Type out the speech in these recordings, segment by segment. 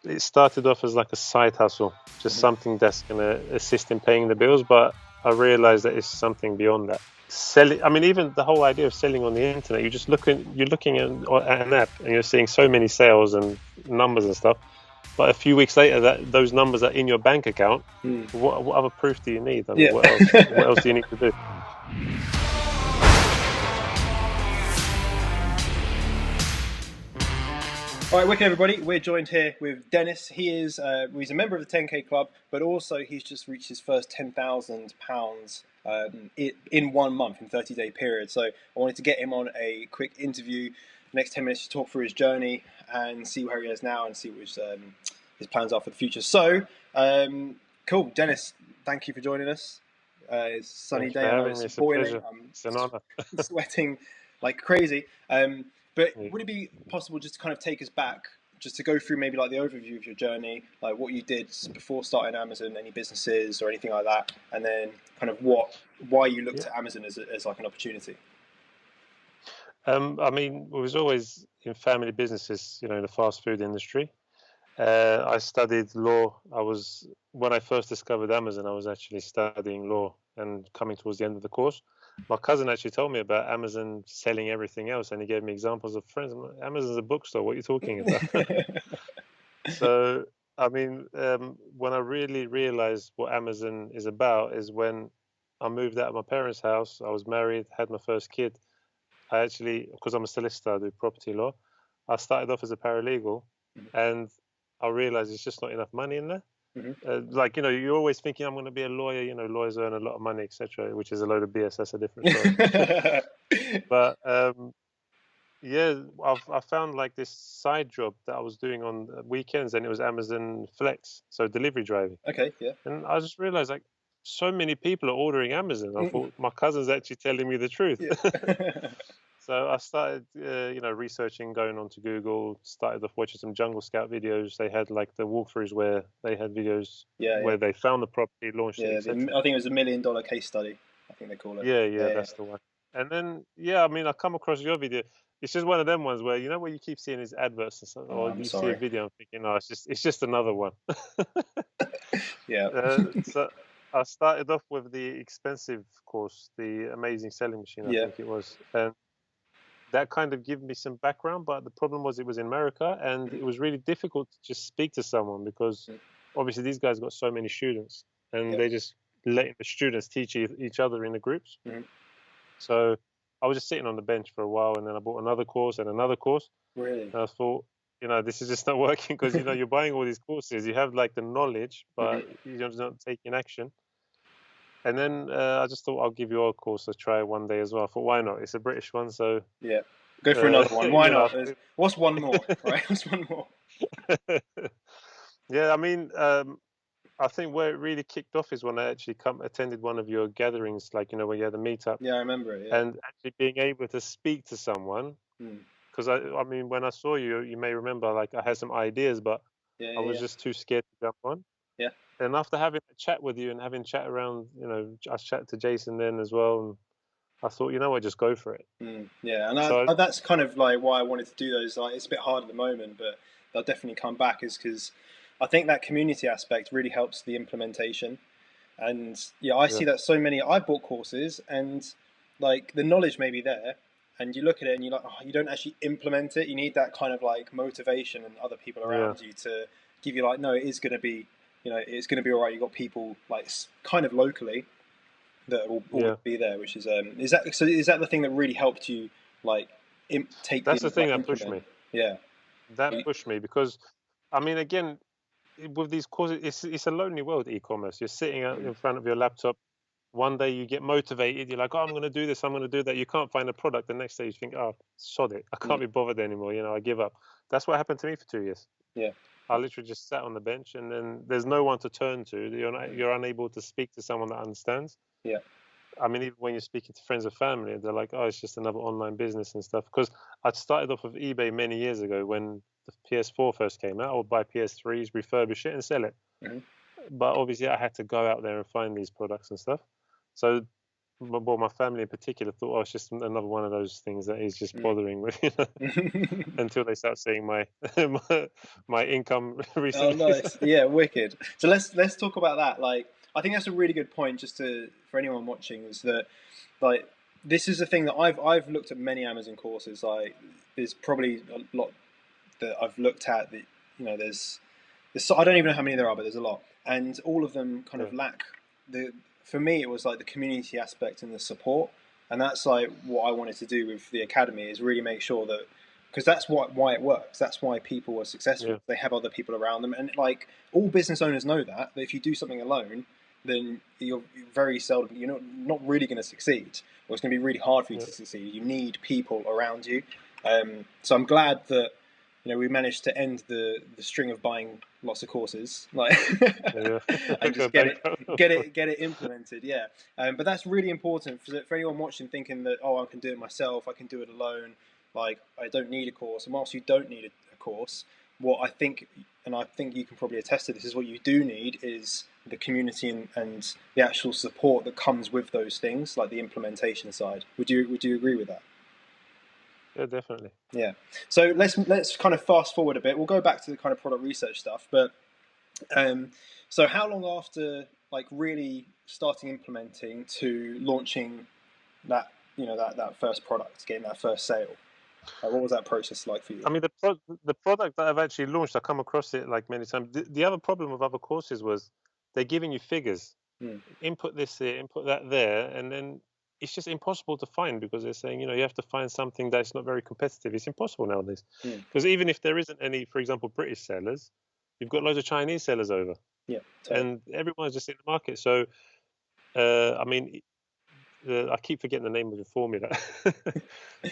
it started off as like a side hustle, just something that's going to assist in paying the bills. But I realized that it's something beyond that. Selling, I mean, even the whole idea of selling on the internet, you're looking at an app and you're seeing so many sales and numbers and stuff. But a few weeks later, those numbers are in your bank account. What other proof do you need? I mean, what else do you need to do? All right, wicked everybody. We're joined here with Dennis. He's a member of the 10K Club, but also he's just reached his first £10,000 in 1 month, in 30-day period. So I wanted to get him on a quick interview, next 10 minutes to talk through his journey and see where he is now and see what his plans are for the future. So, cool. Dennis, thank you for joining us. It's a sunny day. I know it's boiling. It's an honor. Sweating like crazy. But would it be possible just to kind of take us back, just to go through maybe like the overview of your journey, like what you did before starting Amazon, any businesses or anything like that, and then kind of why you looked at Amazon as like an opportunity? I mean, we was always in family businesses, in the fast food industry. I studied law. When I first discovered Amazon, I was actually studying law and coming towards the end of the course. My cousin actually told me about Amazon selling everything else, and he gave me examples of friends. I'm like, Amazon's a bookstore. What are you talking about? So, I mean, when I really realized what Amazon is about is when I moved out of my parents' house. I was married, had my first kid. I actually, because I'm a solicitor, I do property law. I started off as a paralegal, and I realized it's just not enough money in there. You're always thinking I'm going to be a lawyer. Lawyers earn a lot of money, etc., which is a load of BS. That's a different story. But yeah, I found like this side job that I was doing on weekends, and it was Amazon Flex, so delivery driving. Okay, yeah. And I just realized like so many people are ordering Amazon. I thought my cousin's actually telling me the truth. Yeah. So I started, researching, going onto Google, started off watching some Jungle Scout videos. They had like the walkthroughs where they had videos where they found the property, launched it, etc. I think it was $1 million case study, I think they call it. Yeah, that's the one. And then, I mean, I come across your video. It's just one of them ones where, where you keep seeing these adverts and stuff, or you see a video and thinking, no, it's just another one. Yeah. So I started off with the expensive course, the Amazing Selling Machine, I think it was. And that kind of gave me some background, but the problem was it was in America, and it was really difficult to just speak to someone because obviously these guys got so many students, and they just letting the students teach each other in the groups. So I was just sitting on the bench for a while, and then I bought another course and another course. Really? And I thought, this is just not working because you're buying all these courses, you have like the knowledge, but you're not taking action. And then I just thought I'll give your course a try one day as well. I thought, why not? It's a British one, so yeah, go for another one. Why not? What's one more, right? What's one more? Yeah, I mean, I think where it really kicked off is when I actually attended one of your gatherings, like when you had a meetup. Yeah, I remember it. Yeah. And actually being able to speak to someone, because I mean, when I saw you, you may remember, like I had some ideas, but I was just too scared to jump on. Yeah. And after having a chat with you and having chat around, I chatted to Jason then as well, and I thought, what, just go for it. Yeah, and that's kind of like why I wanted to do those. Like, it's a bit hard at the moment, but they'll definitely come back. Is because I think that community aspect really helps the implementation. And I see that so many. I've bought courses, and like the knowledge may be there, and you look at it and you're like, oh, you don't actually implement it. You need that kind of like motivation and other people around you to give you like, no, it is going to be, it's going to be all right. You've got people like kind of locally that will always be there, which is that so? Is that the thing that really helped you like take? That's the thing that pushed me. Yeah, that pushed me because, I mean, again, with these courses, it's a lonely world. E-commerce. You're sitting out in front of your laptop. One day you get motivated. You're like, oh, I'm going to do this. I'm going to do that. You can't find a product. The next day you think, oh, sod it. I can't be bothered anymore. I give up. That's what happened to me for 2 years. Yeah. I literally just sat on the bench, and then there's no one to turn to. You're unable to speak to someone that understands. Yeah. I mean, even when you're speaking to friends or family, they're like, oh, it's just another online business and stuff. Because I'd started off with eBay many years ago when the PS4 first came out. I would buy PS3s, refurbish it, and sell it. But obviously, I had to go out there and find these products and stuff. So well, my family in particular thought, oh, it's just another one of those things that is just bothering me, you know, Mm. until they start seeing my my income Oh, recently. nice. Yeah, wicked. So let's talk about that. Like, I think that's a really good point. Just to for anyone watching, is that like this is a thing that I've looked at many Amazon courses. Like, there's probably a lot that I've looked at that there's I don't even know how many there are, but there's a lot, and all of them kind Yeah, of lack the. For me, it was like the community aspect and the support, and that's like what I wanted to do with the academy is really make sure that because that's why it works. That's why people are successful. yeah, They have other people around them, and like all business owners know that. That if you do something alone, then you're very seldom you're not really going to succeed, or it's going to be really hard for you yeah, to succeed. You need people around you. So I'm glad that we managed to end the string of buying lots of courses, like, yeah. and Go just get it bankrupt. get it get it implemented. Yeah, but that's really important for anyone watching, thinking that I can do it myself, I can do it alone. Like I don't need a course. And whilst you don't need a course, what I think, and I think you can probably attest to this, is what you do need is the community and the actual support that comes with those things, like the implementation side. Would you agree with that? Yeah, definitely. Yeah. So let's kind of fast forward a bit. We'll go back to the kind of product research stuff. But um, so how long after like really starting implementing to launching that that first product, getting that first sale? What was that process like for you? I mean, the product that I've actually launched, I come across it like many times. The other problem with other courses was they're giving you figures. Mm, Input this here, input that there, and then it's just impossible to find because they're saying, you have to find something that's not very competitive. It's impossible nowadays mm, because even if there isn't any, for example, British sellers, you've got loads of Chinese sellers over, yeah, totally. and everyone's just in the market. So, I mean, I keep forgetting the name of the formula,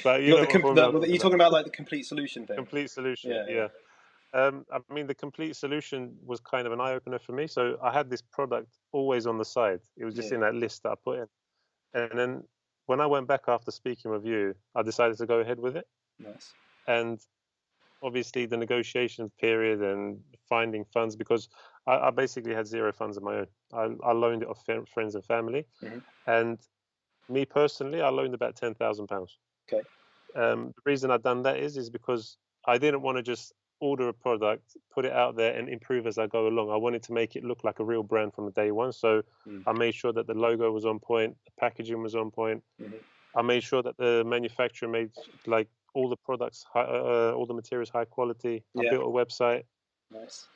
but You you got know what formula I'm you're talking about. talking about like the complete solution thing. Complete solution, Yeah, yeah, yeah. I mean, the complete solution was kind of an eye opener for me. So I had this product always on the side. It was just yeah. in that list that I put in. And then when I went back after speaking with you, I decided to go ahead with it. Nice. And obviously, the negotiation period and finding funds, because I basically had zero funds of my own. I loaned it off friends and family. Hmm. And me personally, I loaned about £10,000. Okay. The reason I've done that is because I didn't want to just order a product, put it out there, and improve as I go along. I wanted to make it look like a real brand from the day one. So Mm, I made sure that the logo was on point, the packaging was on point. hmm. I made sure that the manufacturer made like all the products, all the materials high quality. I Yeah. built a website. Nice.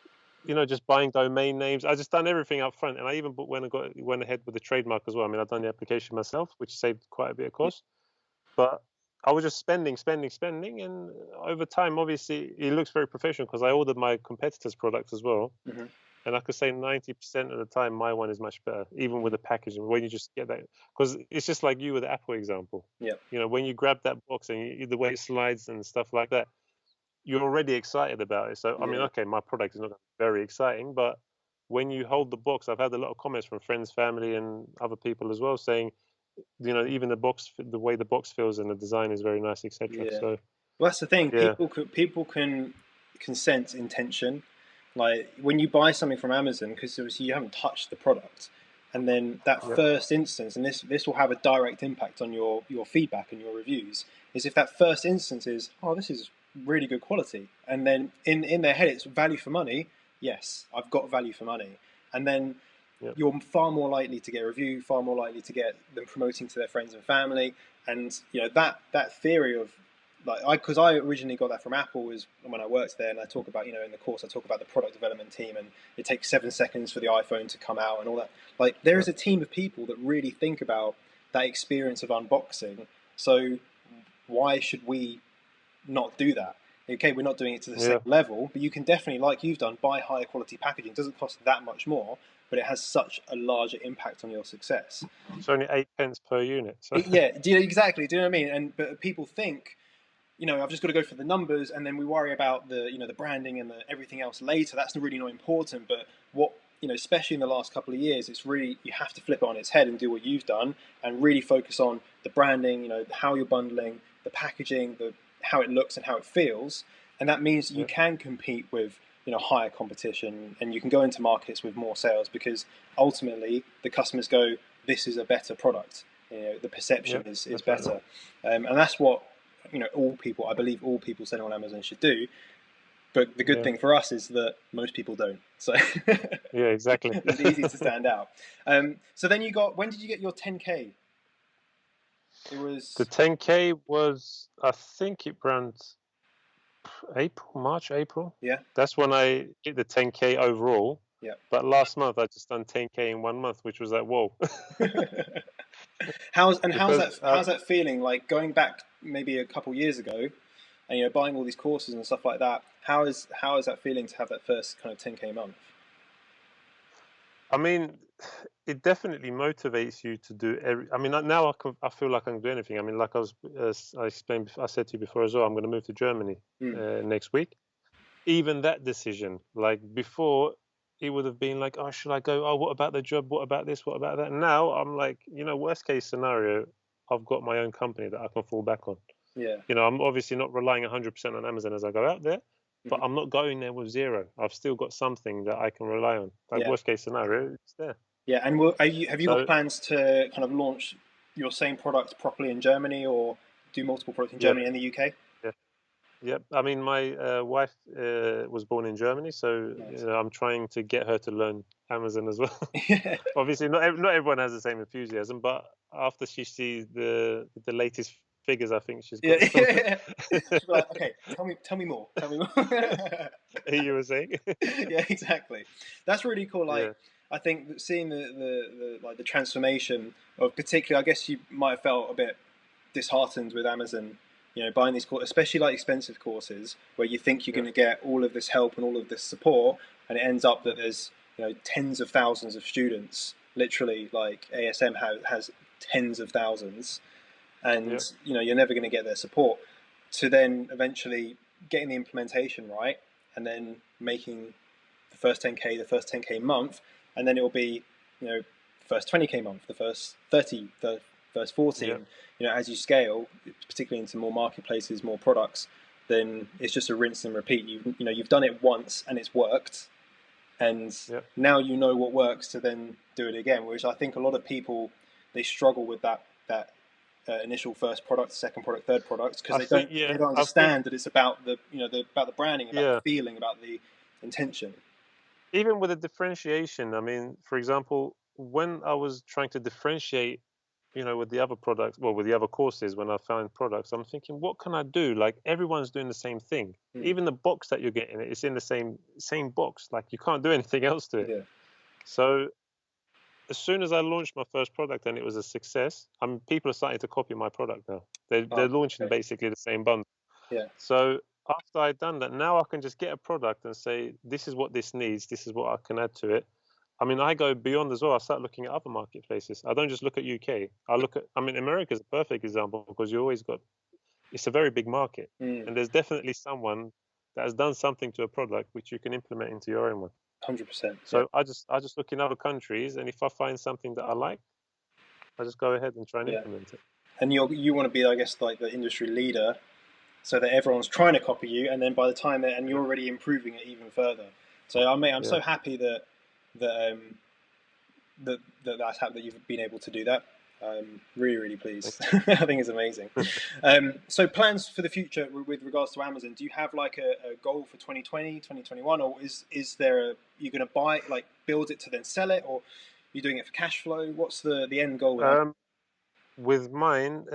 Just buying domain names. I just done everything up front, and I even went ahead with the trademark as well. I mean, I've done the application myself, which saved quite a bit of Yeah. cost. But I was just spending, spending, spending, and over time, obviously, it looks very professional because I ordered my competitors' products as well, Hmm. and I could say 90% of the time my one is much better, even with the packaging. When you just get that, because it's just like you with the Apple example. Yeah. When you grab that box and the way it slides and stuff like that, you're already excited about it. So I mean, Yeah. okay, my product is not very exciting, but when you hold the box, I've had a lot of comments from friends, family, and other people as well saying, even the way the box feels and the design is very nice, etc. Yeah. So Well, that's the thing. yeah, People can sense intention. Like when you buy something from Amazon, because obviously you haven't touched the product, and then that yeah, first instance, and this will have a direct impact on your feedback and your reviews. Is if that first instance is, oh, this is really good quality, and then in their head it's value for money. Yes, I've got value for money, and then yeah, you're far more likely to get a review, far more likely to get them promoting to their friends and family, and that theory of like because I originally got that from Apple was when I worked there, and I talk about in the course I talk about the product development team, and it takes 7 seconds for the iPhone to come out and all that. Like there yeah, is a team of people that really think about that experience of unboxing. So why should we not do that? Okay, we're not doing it to the same yeah. level, but you can definitely, like you've done, buy higher quality packaging. It doesn't cost that much more, but it has such a larger impact on your success. It's only 8 pence per unit. So Yeah, exactly. Do you know what I mean? But people think, I've just got to go for the numbers, and then we worry about the branding and everything else later. That's really not important. But what especially in the last couple of years, it's really you have to flip it on its head and do what you've done, and really focus on the branding. How you're bundling, the packaging, how it looks and how it feels, and that means you yeah, can compete with higher competition, and you can go into markets with more sales because ultimately the customers go, this is a better product. The perception Yep, is that's right. better, and that's what all people. I believe all people selling on Amazon should do. But the good Yeah, thing for us is that most people don't. So yeah, exactly. it's easy to stand out. So then you got. When did you get your 10K? It The was 10K was, I think it ran March, April. yeah, That's when I hit the 10K overall. yeah. But last month I just done 10K in 1 month, which was like, whoa. How's Because that feeling? Like going back maybe a couple years ago, and buying all these courses and stuff like that. How is that feeling to have that first kind of 10K month? I mean, it definitely motivates you to do every. I mean, now I feel like I can do anything. I mean, like I explained, I said to you before as well. I'm going to move to Germany Mm. next week. Even that decision, like before, it would have been like, oh, should I go? Oh, what about the job? What about this? What about that? Now I'm like, worst case scenario, I've got my own company that I can fall back on. Yeah. I'm obviously not relying 100% on Amazon as I go out there, but Hmm. I'm not going there with zero. I've still got something that I can rely on. Like Yeah. worst case scenario, it's there. Yeah. And have you got So plans to kind of launch your same product properly in Germany, or do multiple products in yeah, Germany and the UK? yeah, yeah. I mean, my wife was born in Germany, so Nice. I'm trying to get her to learn Amazon as well. Yeah. Obviously, not everyone has the same enthusiasm, but after she sees the latest figures, I think she's got Yeah. some. Yeah. She'll be like, okay, tell me more. Tell me more. You were saying? Yeah, exactly. That's really cool. Like, Yeah, I think that seeing the transformation of particularly, I guess you might have felt a bit disheartened with Amazon, buying these courses, especially like expensive courses where you think you're yeah, going to get all of this help and all of this support, and it ends up yeah, that there's tens of thousands of students. Literally, like ASM has tens of thousands, yeah, and you're never going to get their support. To then eventually getting the implementation right, and then making the first 10K, the first 10K month, and then it will be the first 20K month, the first 30, the first 40, yeah, and as you scale, particularly into more marketplaces, more products, then it's just a rinse and repeat. You've done it once and it's worked, and yeah. now you know what works to then do it again. Which I think a lot of people, they struggle with that initial first product, second product, third product, because I think, they yeah, don't I think, understand that it's about about the branding, about the yeah. feeling, about the intention. Even with the differentiation, I mean, for example, when I was trying to differentiate, with the other products, well, with the other courses, when I found products, I'm thinking, what can I do? Like everyone's doing the same thing. Mm. Even the box that you're getting, it's in the same box. Like you can't do anything else to it. Yeah. So as soon as I launched my first product and it was a success, people are starting to copy my product now. They're Oh, launching okay. basically the same bundle. Yeah. So after I'd done that, now I can just get a product and say, this is what this needs, this is what I can add to it. I mean, I go beyond as well. I start looking at other marketplaces. I don't just look at UK. I mean, America is a perfect example because you always got, it's a very big market. Mm. And there's definitely someone that has done something to a product which you can implement into your own one. 100%. Yeah. So I just look in other countries, and if I find something that I like, I just go ahead and try and Yeah. implement it. And you want to be, I guess, like the industry leader, so that everyone's trying to copy you, and then by the time and Yeah, you're already improving it even further. So I'm yeah, so happy that that's happened, that you've been able to do that. Really, really thank pleased. I think it's amazing. you. So plans for the future with regards to Amazon, do you have like a goal for 2020, 2021, or is there you're going to buy it, like build it to then sell it, or you're doing it for cash flow? What's the end goal with Amazon? um, with mine,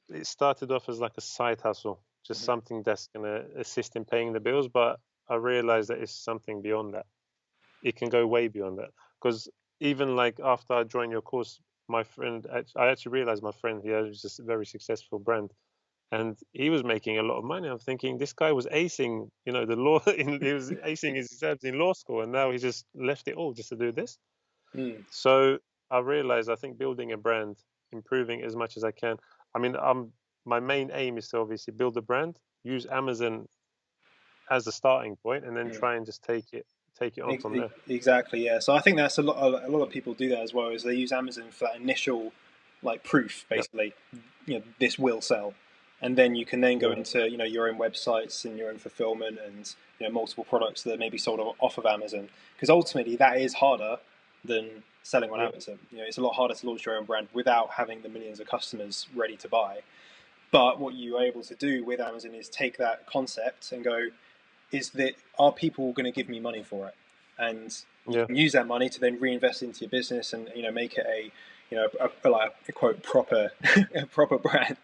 it started off as like a side hustle, just Mhm. something that's going to assist in paying the bills. But I realized that it's something beyond that. It can go way beyond that. Because even like after I joined your course, my friend, I actually realized my friend, he has just a very successful brand, and he was making a lot of money. I'm thinking this guy was acing, the law, he was acing his exams in law school, and now he just left it all just to do this. Mm. So I realized, I think building a brand, improving as much as I can. I mean, my main aim is to obviously build a brand, use Amazon as a starting point, and then Mm. try and just take it on from there. Exactly, yeah. So I think that's a lot of people do that as well. Is they use Amazon for that initial, like proof, Yeah, basically. This will sell, and then you can then go yeah, into your own websites and your own fulfillment and multiple products that may be sold off of Amazon. Because ultimately, that is harder than selling on Yeah. Amazon. It's a lot harder to launch your own brand without having the millions of customers ready to buy. But what you're able to do with Amazon is take that concept and go, are people going to give me money for it? And you Yeah. can use that money to then reinvest into your business and make it a quote proper a proper brand.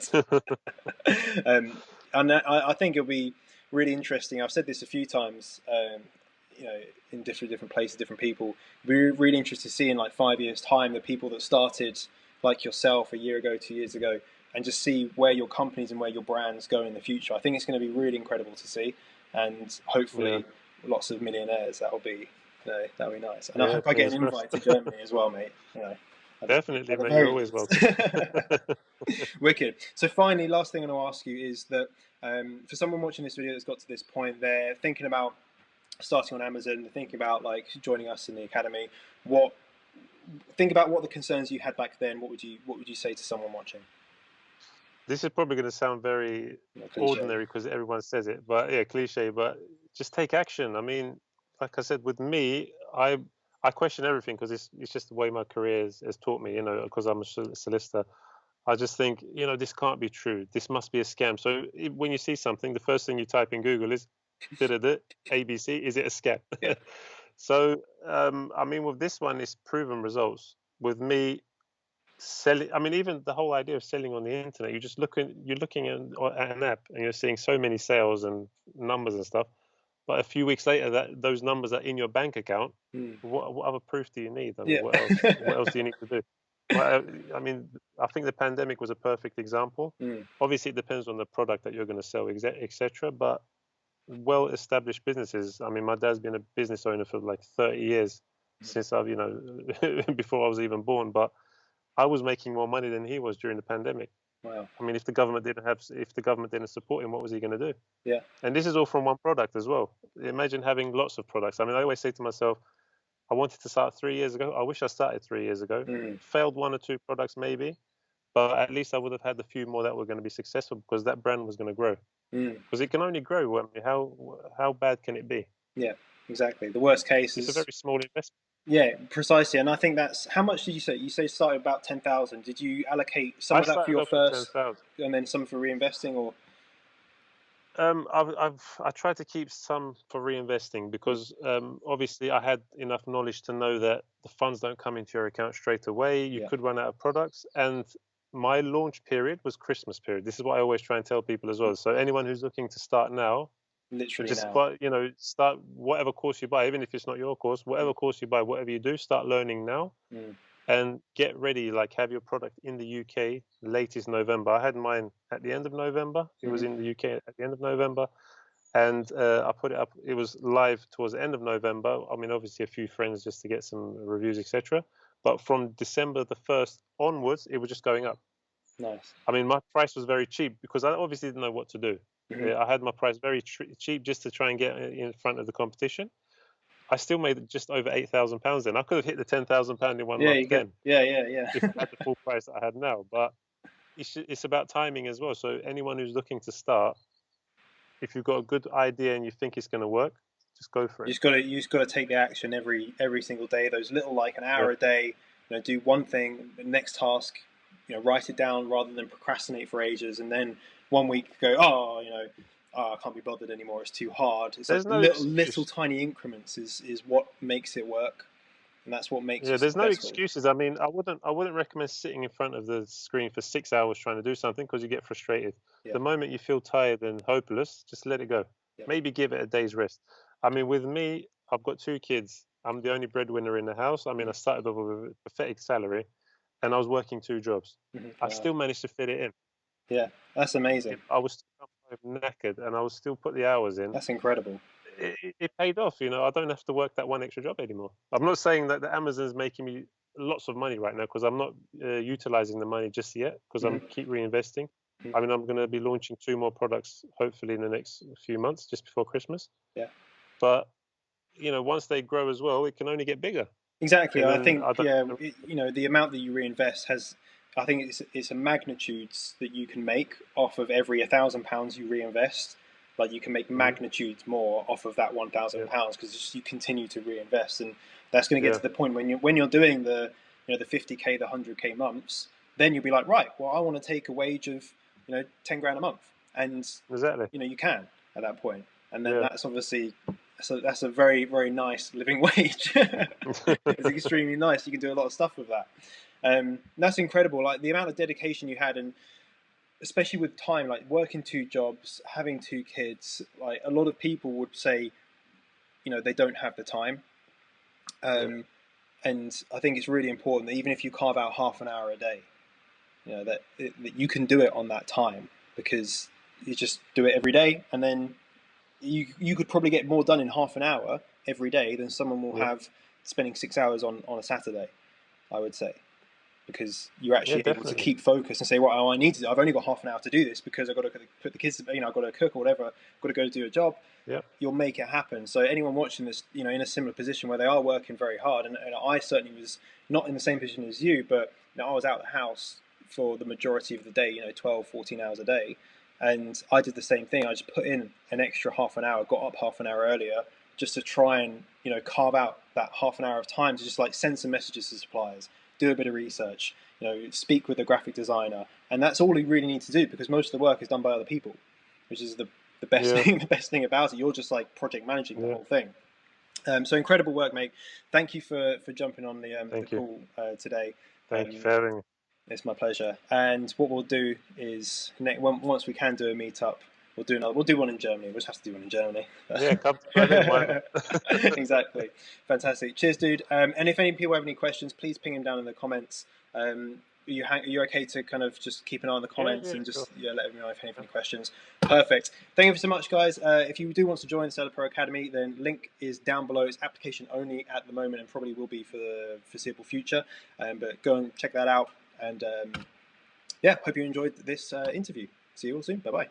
And I think it'll be really interesting. I've said this a few times, in different places, different people. We're really interested to see in like 5 years' time the people that started like yourself a year ago, 2 years ago, and just see where your companies and where your brands go in the future. I think it's going to be really incredible to see, and hopefully lots of millionaires. That'll be nice. And I hope I get an invite to Germany as well, mate. Definitely, mate. You're always welcome. Wicked. So finally, last thing I'm going to ask you is that for someone watching this video that's got to this point, they're thinking about starting on Amazon, they're thinking about like joining us in the academy. Think about what the concerns you had back then. What would you say to someone watching? This is probably going to sound very ordinary because everyone says it, but yeah, cliche. But just take action. I mean, like I said, with me, I question everything because it's just the way my career has taught me. Because I'm a solicitor, I just think this can't be true. This must be a scam. So when you see something, the first thing you type in Google is ABC. Is it a scam? Yeah. So I mean, with this one, it's proven results. With me, selling, I mean, even the whole idea of selling on the internet, you're looking at an app and you're seeing so many sales and numbers and stuff, but a few weeks later those numbers are in your bank account. What other proof do you need? I mean, what else do you need to do? Well, I mean, I think the pandemic was a perfect example. Obviously it depends on the product that you're going to sell, etc. But well-established businesses, I mean, my dad's been a business owner for like 30 years since I've before I was even born, but I was making more money than he was during the pandemic. Wow. I mean, if the government didn't support him, what was he going to do? Yeah. And this is all from one product as well. Imagine having lots of products. I mean, I always say to myself, I wanted to start 3 years ago. I wish I started 3 years ago. Failed 1 or 2 products maybe, but at least I would have had a few more that were going to be successful because that brand was going to grow. Because it can only grow. I mean, how bad can it be? Yeah, exactly. The worst case is a very small investment. Yeah, precisely. And I think that's, how much did you say? You say started about 10,000. Did you allocate some of that for your first, and then some for reinvesting, or? I tried to keep some for reinvesting because obviously I had enough knowledge to know that the funds don't come into your account straight away. You could run out of products, and my launch period was Christmas period. This is what I always try and tell people as well. So anyone who's looking to start now, literally just now. start whatever course you buy, even if it's not your course, whatever course you buy, whatever you do, start learning now. And get ready, like have your product in the UK latest November. I had mine at the end of November. It was in the UK at the end of November, and I put it up. It was live towards the end of November. I mean, obviously a few friends just to get some reviews, etc. But from December the 1st onwards, it was just going up. Nice. I mean, my price was very cheap because I obviously didn't know what to do. I had my price very cheap just to try and get in front of the competition. I still made just over £8,000 then. I could have hit the £10,000 in 1 month then. Yeah. If I had the full price that I had now. But it's about timing as well. So anyone who's looking to start, if you've got a good idea and you think it's going to work, just go for it. You just got to take the action every single day. Those little, like an hour a day. Do one thing. The next task, write it down rather than procrastinate for ages, and then 1 week go, I can't be bothered anymore. It's too hard. It's There's like no little tiny increments is what makes it work, and that's what makes it there's successful. no excuses. I mean, I wouldn't recommend sitting in front of the screen for 6 hours trying to do something because you get frustrated. The moment you feel tired and hopeless, just let it go. Maybe give it a day's rest. I mean, with me, I've got 2 kids. I'm the only breadwinner in the house. I mean, I started off with a pathetic salary, and I was working 2 jobs. I still managed to fit it in. Yeah, that's amazing. I was still knackered, and I was still put the hours in. That's incredible. It paid off. I don't have to work that 1 extra job anymore. I'm not saying that the Amazon is making me lots of money right now because I'm not utilizing the money just yet because I'm keep reinvesting. I mean, I'm going to be launching 2 more products hopefully in the next few months, just before Christmas. Yeah. But once they grow as well, it can only get bigger. Exactly. I think the amount that you reinvest has, I think it's a magnitudes that you can make off of every £1,000 you reinvest. like you can make magnitudes more off of that £1,000 because you continue to reinvest, and that's going to get to the point when you're doing the the 50k, the 100k months, then you'll be like, right, well, I want to take a wage of 10 grand a month, and exactly, you can at that point, and then that's obviously. So that's a very, very nice living wage. It's extremely nice. You can do a lot of stuff with that. That's incredible. Like the amount of dedication you had, and especially with time, like working 2 jobs, having 2 kids. Like a lot of people would say, they don't have the time. And I think it's really important that even if you carve out half an hour a day, that you can do it on that time, because you just do it every day, and then you could probably get more done in half an hour every day than someone will have spending 6 hours on a Saturday, I would say, because you're actually able to keep focus and say, well, I need to. I've only got half an hour to do this because I've got to put the kids to, I've got to cook or whatever. I've got to go do a job. Yeah. You'll make it happen. So anyone watching this, in a similar position where they are working very hard, and I certainly was not in the same position as you, but I was out of the house for the majority of the day, 12, 14 hours a day. And I did the same thing. I just put in an extra half an hour, got up half an hour earlier, just to try and carve out that half an hour of time to just like send some messages to suppliers, do a bit of research, speak with a graphic designer, and that's all you really need to do, because most of the work is done by other people, which is the best thing. The best thing about it, you're just like project managing the whole thing. So incredible work, mate. Thank you for jumping on the call today. Thank you for having me. It's my pleasure. And what we'll do is, once we can do a meetup, we'll do another. We'll do one in Germany. We'll just have to do one in Germany. Yeah, come in. Why not? Exactly. Fantastic. Cheers, dude. And if any people have any questions, please ping them down in the comments. Are you okay to kind of just keep an eye on the comments and just let me know if you have any questions? Perfect. Thank you so much, guys. If you do want to join SellerPro Academy, then link is down below. It's application only at the moment and probably will be for the foreseeable future. But go and check that out. And hope you enjoyed this interview. See you all soon. Bye-bye.